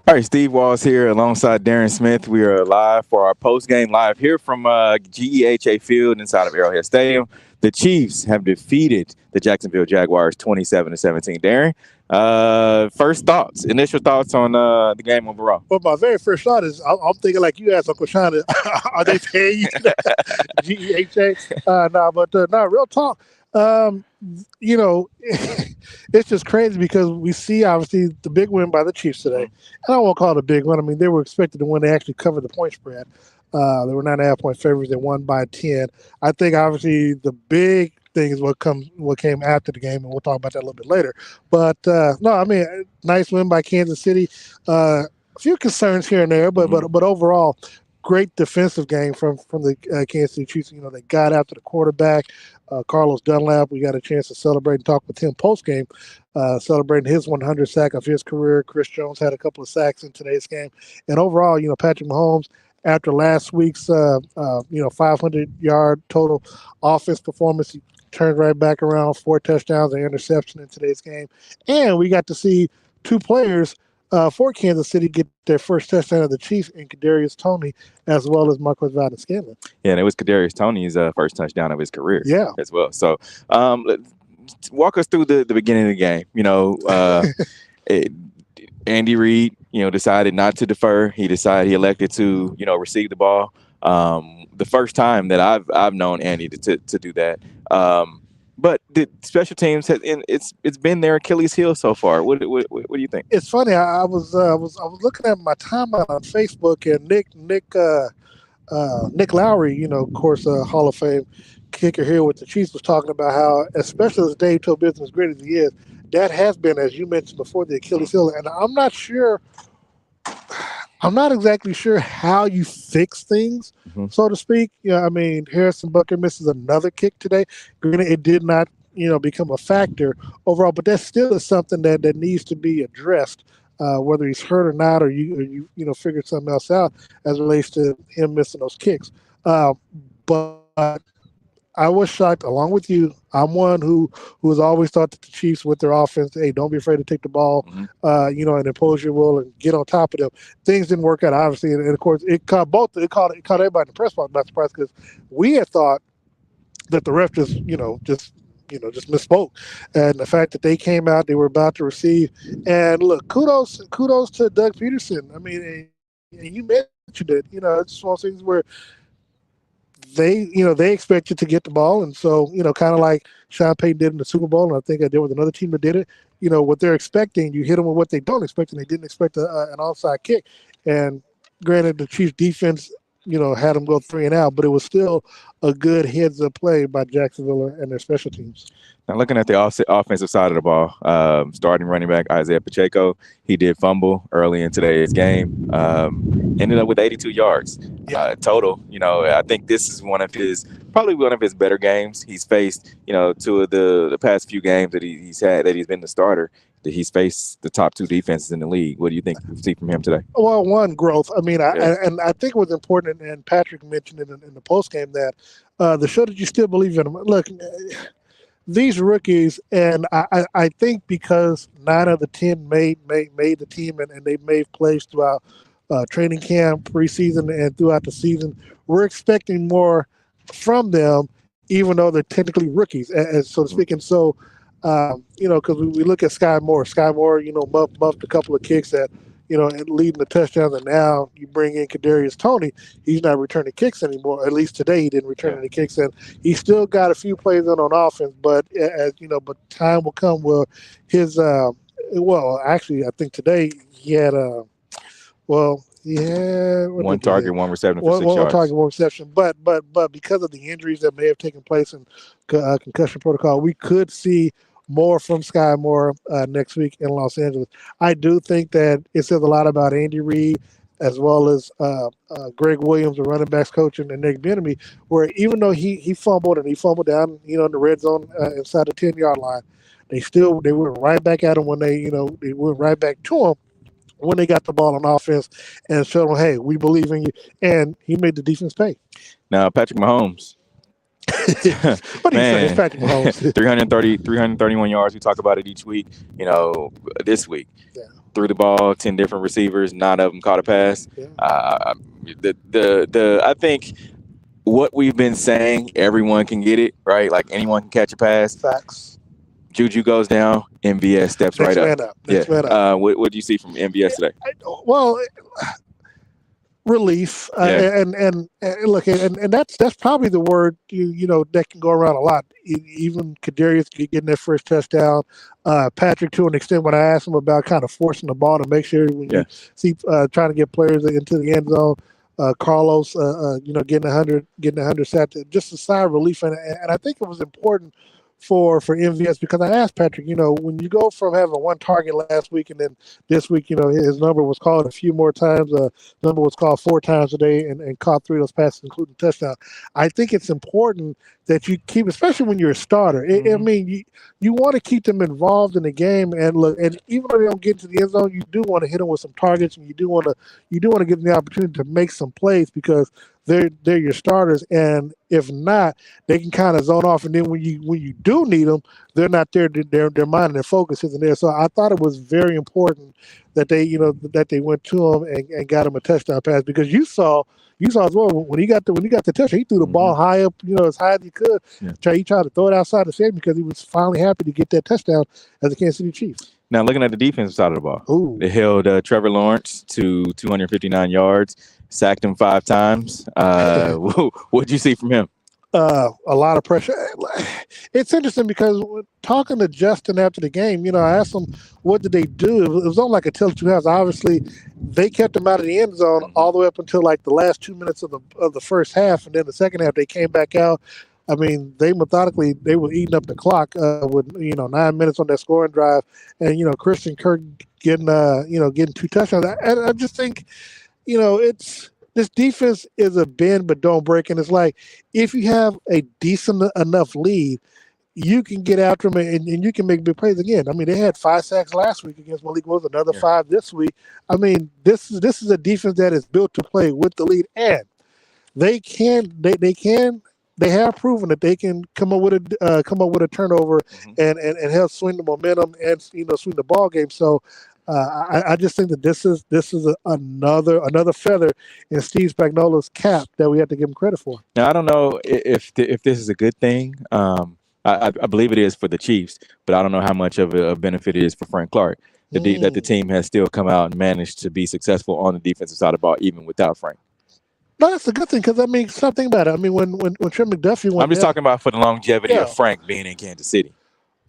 All right, Steve Walls here alongside Darren Smith. We are live for our post-game live here from GEHA Field inside of Arrowhead Stadium. The Chiefs have defeated the Jacksonville Jaguars 27-17. Darren, initial thoughts on the game overall? Well, my very first thought is I'm thinking like you asked Uncle Sean, are they paying you GEHA? Real talk. You know, it's just crazy because we see obviously the big win by the Chiefs today. And I don't want to call it a big win. I mean, they were expected to win. They actually covered the point spread. They were 9.5-point favorites. They won by 10. I think obviously the big thing is what came after the game, and we'll talk about that a little bit later. But nice win by Kansas City. A few concerns here and there, but overall, great defensive game from the Kansas City Chiefs. You know, they got after the quarterback, Carlos Dunlap. We got a chance to celebrate and talk with him post-game, celebrating his 100th sack of his career. Chris Jones had a couple of sacks in today's game. And overall, you know, Patrick Mahomes, after last week's 500-yard total offense performance, he turned right back around, 4 touchdowns and interception in today's game. And we got to see two players for Kansas City get their first touchdown of the Chiefs in Kadarius Toney as well as Marquez Valdes-Scantling. Yeah, and it was Kadarius Toney's first touchdown of his career as well. So walk us through the beginning of the game. You know, Andy Reid, you know, decided not to defer. He elected to, you know, receive the ball. The first time that I've known Andy to do that. But the special teams it's been their Achilles heel so far. What do you think? It's funny. I was looking at my timeline on Facebook, and Nick Lowry, you know, of course, Hall of Fame kicker here with the Chiefs, was talking about how, especially as Dave told business as great as he is, that has been, as you mentioned before, the Achilles heel. And I'm not exactly sure how you fix things, so to speak. Yeah, I mean, Harrison Butker misses another kick today. Granted, it did not, you know, become a factor overall, but that still is something that needs to be addressed, whether he's hurt or not, or you figure something else out as it relates to him missing those kicks. But I was shocked, along with you. I'm one who has always thought that the Chiefs, with their offense, hey, don't be afraid to take the ball, and impose your will and get on top of them. Things didn't work out, obviously, and of course, it caught everybody in the press box by surprise, because we had thought that the ref just misspoke, and the fact that they came out, they were about to receive, and look, kudos to Doug Peterson. I mean, and you mentioned it. You know, it's one of those things where they expect you to get the ball, and so, you know, kind of like Sean Payton did in the Super Bowl, and I think there was another team that did it. You know, what they're expecting, you hit them with what they don't expect, and they didn't expect an onside kick. And granted, the Chiefs defense, you know, had them go 3 and out, but it was still a good heads-up play by Jacksonville and their special teams. Now, looking at the offensive side of the ball, starting running back Isaiah Pacheco, he did fumble early in today's game, ended up with 82 yards total. You know, I think this is probably one of his better games. He's faced, you know, 2 of the past few games that he's been the starter, that he's faced the top 2 defenses in the league. What do you think you see from him today? Well, one, growth. I mean, I think it was important, and Patrick mentioned it in the postgame, that the show that you still believe in him. Look, these rookies, and I think because 9 of the 10 made the team, and they made plays throughout training camp, preseason, and throughout the season, we're expecting more from them, even though they're technically rookies, as so to speak. And so, you know, because we look at Sky Moore, you know, muffed a couple of kicks that, you know, and leading the touchdowns, and now you bring in Kadarius Toney. He's not returning kicks anymore. At least today, he didn't return any kicks, and he still got a few plays on offense. But as you know, but time will come where his actually, I think today he had one target, 1 reception for 6 yards. One target, 1 reception. But because of the injuries that may have taken place in concussion protocol, we could see more from Sky Moore next week in Los Angeles. I do think that it says a lot about Andy Reid, as well as Greg Williams, the running backs coach, and Nick Bieniemy, where even though he fumbled, and he fumbled down, you know, in the red zone inside the 10-yard line, they went right back at him when they went right back to him when they got the ball on offense and showed them, hey, we believe in you. And he made the defense pay. Now, Patrick Mahomes. What do you say? It's Patrick Mahomes. 331 yards. We talk about it each week. You know, this week. Yeah. threw the ball, 10 different receivers, 9 of them caught a pass. Yeah. I think what we've been saying, everyone can get it, right? Like anyone can catch a pass. Facts. Juju goes down, MVS steps Next right man up. up. Next man up. What do you see from MVS today? Well, relief, and look, and that's probably the word that can go around a lot. Even Kadarius getting that first touchdown, Patrick to an extent. When I asked him about kind of forcing the ball to make sure when you see trying to get players into the end zone, Carlos, getting 100 sacks, just a sigh of relief, and I think it was important for MVS because I asked Patrick, when you go from having one target last week and then this week, his number was called a few more times. Number was called 4 times today and caught 3 of those passes, including touchdown. I think it's important that you keep, especially when you're a starter. I mean, you want to keep them involved in the game, and look, and even though they don't get into the end zone, you do want to hit them with some targets, and you do want to give them the opportunity to make some plays because they're your starters, and if not, they can kind of zone off. And then when you do need them, they're not there. Their mind and their focus isn't there. So I thought it was very important that they went to him and got him a touchdown pass because you saw as well when he got the touchdown, he threw the ball high up, as high as he could. Yeah. He tried to throw it outside the stadium because he was finally happy to get that touchdown as a Kansas City Chiefs. Now, looking at the defensive side of the ball, they held Trevor Lawrence to 259 yards, sacked him 5 times. What did you see from him? A lot of pressure. It's interesting because talking to Justin after the game, I asked him, what did they do? It was on like a tell two halves. Obviously, they kept him out of the end zone all the way up until like the last 2 minutes of the first half. And then the second half, they came back out. I mean, they were eating up the clock with 9 minutes on that scoring drive, and Christian Kirk getting 2 touchdowns. I just think, this defense is a bend but don't break, and it's like if you have a decent enough lead, you can get after them and you can make big plays again. I mean, they had 5 sacks last week against Malik Willis, another 5 this week. I mean, this is a defense that is built to play with the lead, and they have proven that they can come up with a turnover and help swing the momentum and swing the ball game. So I just think that this is another feather in Steve Spagnuolo's cap that we have to give him credit for. Now I don't know if this is a good thing. I believe it is for the Chiefs, but I don't know how much of a benefit it is for Frank Clark that the team has still come out and managed to be successful on the defensive side of the ball even without Frank. No, that's a good thing because stop thinking about it. I mean, when Trent McDuffie went, I'm just talking about for the longevity of Frank being in Kansas City.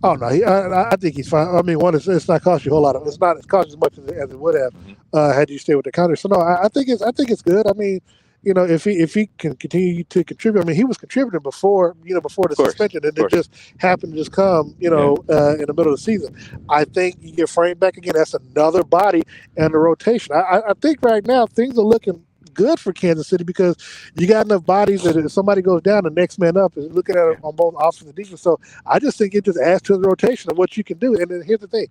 Oh no, I think he's fine. I mean, it's not cost you a whole lot of. It's not cost as much as it would have had you stayed with the counter. So no, I think it's good. I mean, if he can continue to contribute. I mean, he was contributing before the suspension, and it just happened to just come in the middle of the season. I think you get Frank back again. That's another body and the rotation. I think right now things are looking good for Kansas City because you got enough bodies that if somebody goes down, the next man up is looking at it on both offense and defense. So I just think it just adds to the rotation of what you can do. And then here's the thing.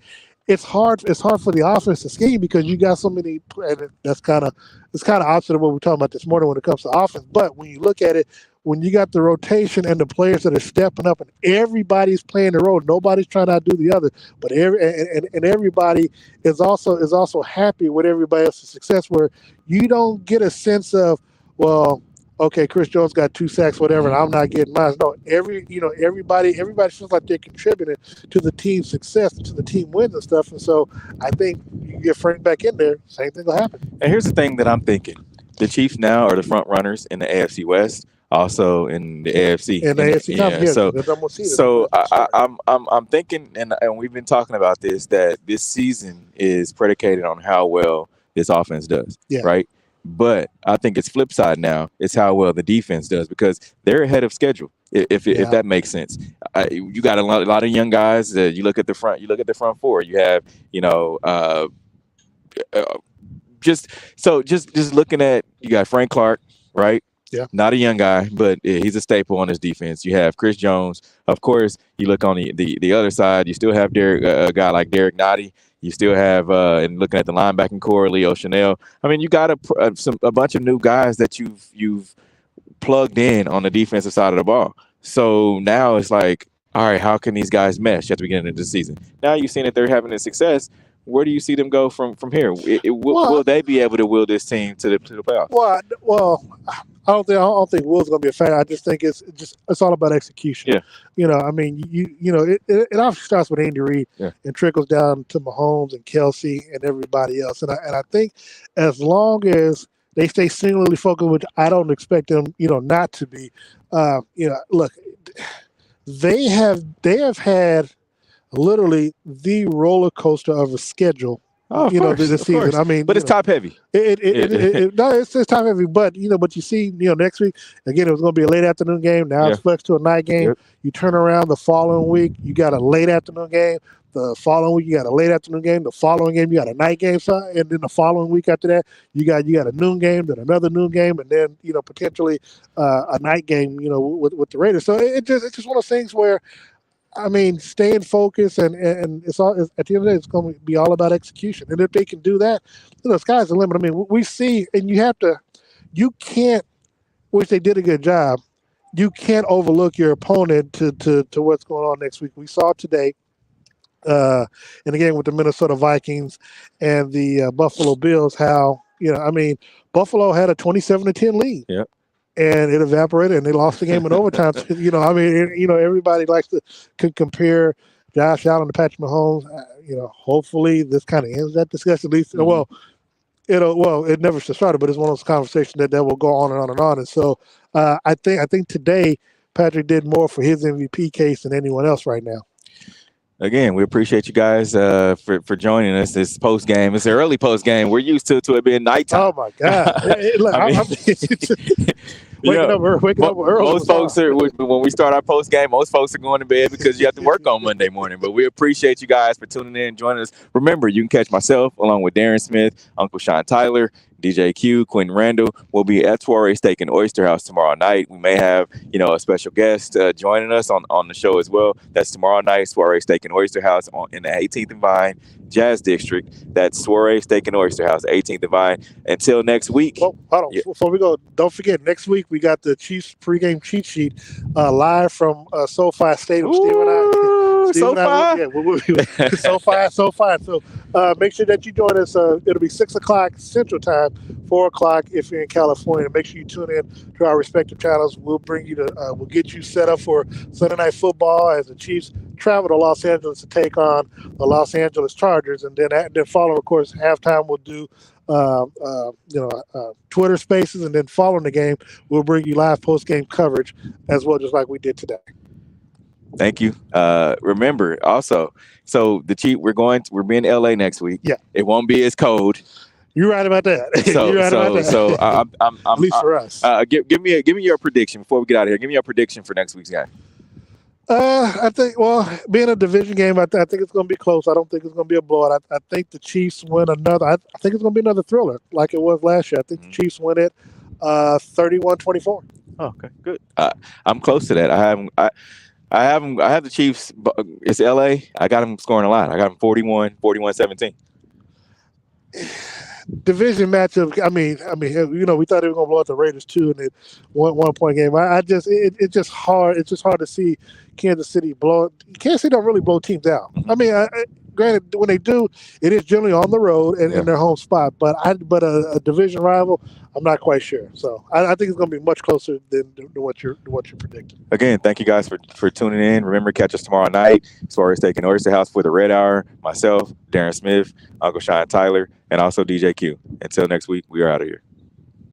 It's hard for the offense to scheme because you got so many, and it's kind of opposite of what we were talking about this morning when it comes to offense. But when you look at it, when you got the rotation and the players that are stepping up and everybody's playing the role, nobody's trying to outdo the other, but everybody is also happy with everybody else's success, where you don't get a sense of, well, okay, Chris Jones got 2 sacks, whatever, and I'm not getting mine. No, everybody feels like they're contributing to the team's success, to the team wins and stuff. And so I think you get Frank back in there, same thing will happen. And here's the thing that I'm thinking: the Chiefs now are the front runners in the AFC West, also in the AFC. In the AFC, I'm thinking, and we've been talking about this, that this season is predicated on how well this offense does, right? But I think it's flip side now. It's how well the defense does because they're ahead of schedule. If that makes sense, you got a lot of young guys. You look at the front. You look at the front 4. You have just looking at, you got Frank Clark, right? Yeah, not a young guy, but he's a staple on his defense. You have Chris Jones, of course. You look on the other side. You still have a guy like Derek Nottie. You still have, and looking at the linebacking core, Leo Chanel. I mean, you got a bunch of new guys that you've plugged in on the defensive side of the ball. So now it's like, all right, how can these guys mesh at the beginning of the season? Now you've seen that they're having a success, where do you see them go from here? Will they be able to will this team to the playoffs? Well, I don't think Will's going to be a fan. I just think it's all about execution. Yeah. I mean, it obviously starts with Andy Reid and trickles down to Mahomes and Kelsey and everybody else. And I think as long as they stay singularly focused, which I don't expect them, not to be. Look, they have had literally the roller coaster of a schedule. This season. Course. I mean, but it's top heavy. No, it's top heavy. But but you see, next week again, it was going to be a late afternoon game. Now it's flexed to a night game. Yep. You turn around the following week, you got a late afternoon game. The following week, you got a late afternoon game. The following game, you got a night game. And then the following week after that, you got a noon game, then another noon game, and then potentially a night game. With the Raiders. So it's just one of those things where, I mean, staying focused and it's all at the end of the day, it's going to be all about execution. And if they can do that, the sky's the limit. I mean, we see, and you can't, which they did a good job. You can't overlook your opponent to what's going on next week. We saw today, and again with the Minnesota Vikings and the Buffalo Bills, how Buffalo had a 27-10 lead. Yep. And it evaporated, and they lost the game in overtime. Everybody likes to compare Josh Allen to Patrick Mahomes. Hopefully this kind of ends that discussion. At least, it never started, but it's one of those conversations that will go on and on and on. And so, I think today Patrick did more for his MVP case than anyone else right now. Again, we appreciate you guys for joining us. This post game, it's an early post game. We're used to it being nighttime. Oh my God! Waking up early. Most folks are when we start our post game. Most folks are going to bed because you have to work on Monday morning. But we appreciate you guys for tuning in and joining us. Remember, you can catch myself along with Darren Smith, Uncle Sean Tyler, DJ Q, Quentin Randall. Will be at Soiree Steak and Oyster House tomorrow night. We may have a special guest joining us on the show as well. That's tomorrow night, Soiree Steak and Oyster House in the 18th and Vine Jazz District. That's Soiree Steak and Oyster House, 18th and Vine. Until next week. Well, hold on. Before we go, don't forget, next week we got the Chiefs pregame cheat sheet live from SoFi Stadium. SoFi. So make sure that you join us. It'll be 6 o'clock Central Time, 4 o'clock if you're in California. Make sure you tune in to our respective channels. We'll bring you we'll get you set up for Sunday Night Football as the Chiefs travel to Los Angeles to take on the Los Angeles Chargers, and then following, of course, halftime we'll do Twitter Spaces, and then following the game we'll bring you live post-game coverage as well, just like we did today. Thank you. Remember also, so the Chief, we're being in LA next week. Yeah, it won't be as cold. You're right about that. I'm at least for us. Give me your prediction before we get out of here. Give me your prediction for next week's game. I think, being a division game, I think it's going to be close. I don't think it's going to be a blowout. I think the Chiefs win another. I think it's going to be another thriller like it was last year. I think the Chiefs win it 31-24. Oh, okay, good. I'm close to that. I have the Chiefs. It's LA. I got them scoring a lot. I got them 41-17. Division matchup. I mean, we thought they were going to blow out the Raiders too in the 1 point game. It's just hard. It's just hard to see Kansas City blow. Kansas City don't really blow teams out. I mean, granted, when they do, it is generally on the road and in their home spot. But a division rival, I'm not quite sure. So I think it's going to be much closer than what you're predicting. Again, thank you guys for tuning in. Remember, catch us tomorrow night. Soiree Steak and Oyster House for the Red Hour. Myself, Darren Smith, Uncle Sean Tyler, and also DJ Q. Until next week, we are out of here.